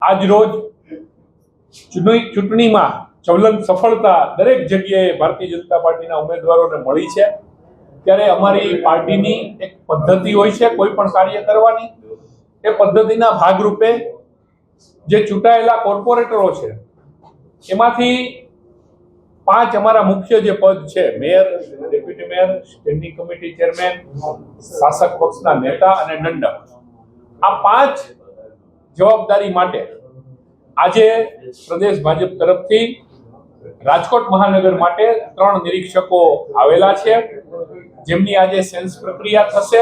આજ રોજ ચૂંટણીમાં જ્વલંત સફળતા દરેક જગ્યાએ ભારતીય જનતા પાર્ટીના ઉમેદવારોને મળી છે। ત્યારે અમારી પાર્ટીની એક પદ્ધતિ હોય છે કોઈ પણ કાર્ય કરવાની। એ પદ્ધતિના ભાગરૂપે જે ચૂંટાયેલા કોર્પોરેટરો છે એમાંથી 5 અમારા મુખ્ય જે પદ છે, mayor, deputy mayor, standing committee chairman, શાસક પક્ષના નેતા અને દંડક, આ 5 જવાબદારી માટે આજે પ્રદેશ ભાજપ તરફથી રાજકોટ મહાનગર માટે 3 નિરીક્ષકો આવેલા છે, જેમની આજે સેન્સ પ્રક્રિયા થશે।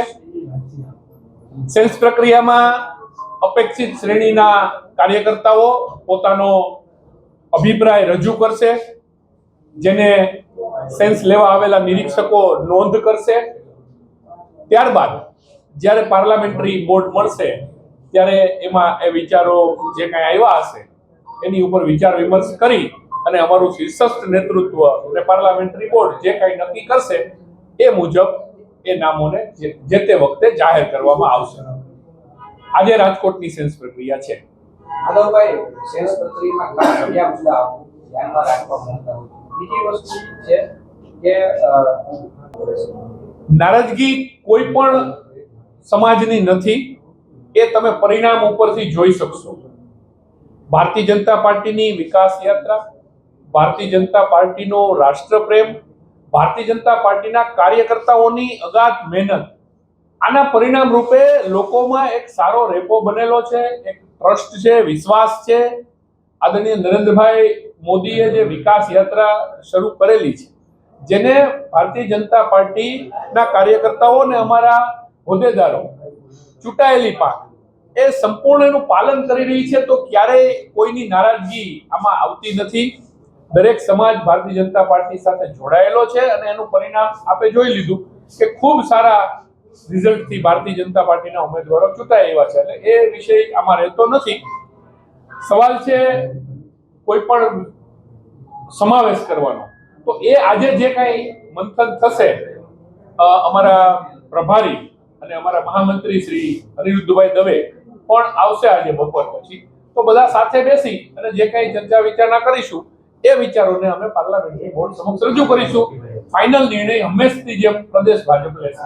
સેન્સ પ્રક્રિયામાં અપેક્ષિત શ્રેણીના કાર્યકર્તાઓ પોતાનો અભિપ્રાય રજૂ કરશે, જેને સેન્સ લેવા આવેલા નિરીક્ષકો નોંધ કરશે। ત્યારબાદ જ્યારે પાર્લામેન્ટરી બોર્ડ મળશે ત્યારે એમાં એ વિચારો જે કાંઈ આવ્યા હશે એની ઉપર વિચાર વિમર્શ કરી અને અમારું શીર્ષસ્થ નેતૃત્વ અને પાર્લામેન્ટરી બોર્ડ જે કાંઈ નક્કી કરશે એ મુજબ એ નામોને જે તે વખતે જાહેર કરવામાં આવશે। આજે રાજકોટની સેન્સ પ્રક્રિયા છે। માધવભાઈ, સેન્સ પ્રક્રિયામાં કયા મુદ્દા ધ્યાનમાં રાખવામાં આવતા હોય? બીજી વસ્તુ છે કે નારાજગી કોઈ પણ સમાજની નથી, એ તમે પરિણામ ઉપરથી જોઈ શકશો। ભારતીય જનતા પાર્ટીની વિકાસ યાત્રા, ભારતીય જનતા પાર્ટીનો રાષ્ટ્ર પ્રેમ, ભારતીય જનતા પાર્ટીના કાર્યકર્તાઓની અગાધ મહેનત, આના પરિણામ રૂપે લોકોમાં એક સારો રેપો બનેલો છે, એક ટ્રસ્ટ છે, વિશ્વાસ છે। આદરણીય નરેન્દ્રભાઈ મોદીએ જે વિકાસ યાત્રા શરૂ કરેલી છે, જેને ભારતીય જનતા પાર્ટીના કાર્યકર્તાઓ અને અમારા હોદ્દેદારો, ચૂંટાયેલી પાંખ એ સંપૂર્ણ એનું પાલન કરી રહી છે, તો ક્યારેય કોઈની નારાજગી આમાં આવતી નથી। દરેક સમાજ ભારતીય જનતા પાર્ટી સાથે જોડાયેલો છે અને એનું પરિણામ આપે જોઈ લીધું કે ખૂબ સારા રિઝલ્ટથી ભારતીય જનતા પાર્ટીના ઉમેદવારો ચૂંટાઈ આવ્યા છે। એટલે એ વિષય આમાં રહેતો નથી। સવાલ છે કોઈ પણ સમાવેશ કરવાનો, તો એ આજે જે કાંઈ મંથન થશે, અમારા પ્રભારી અને અમારા મહામંત્રી શ્રી અનિરુદ્ધભાઈ દવે પણ આવશે આજે બપોર પછી, તો બધા સાથે બેસી અને જે કાંઈ ચર્ચા વિચારણા કરીશું એ વિચારોને અમે પાર્લામેન્ટરી બોર્ડ સમક્ષ રજૂ કરીશું। ફાઇનલ નિર્ણય હંમેશની જેમ પ્રદેશ ભાજપ લેશે।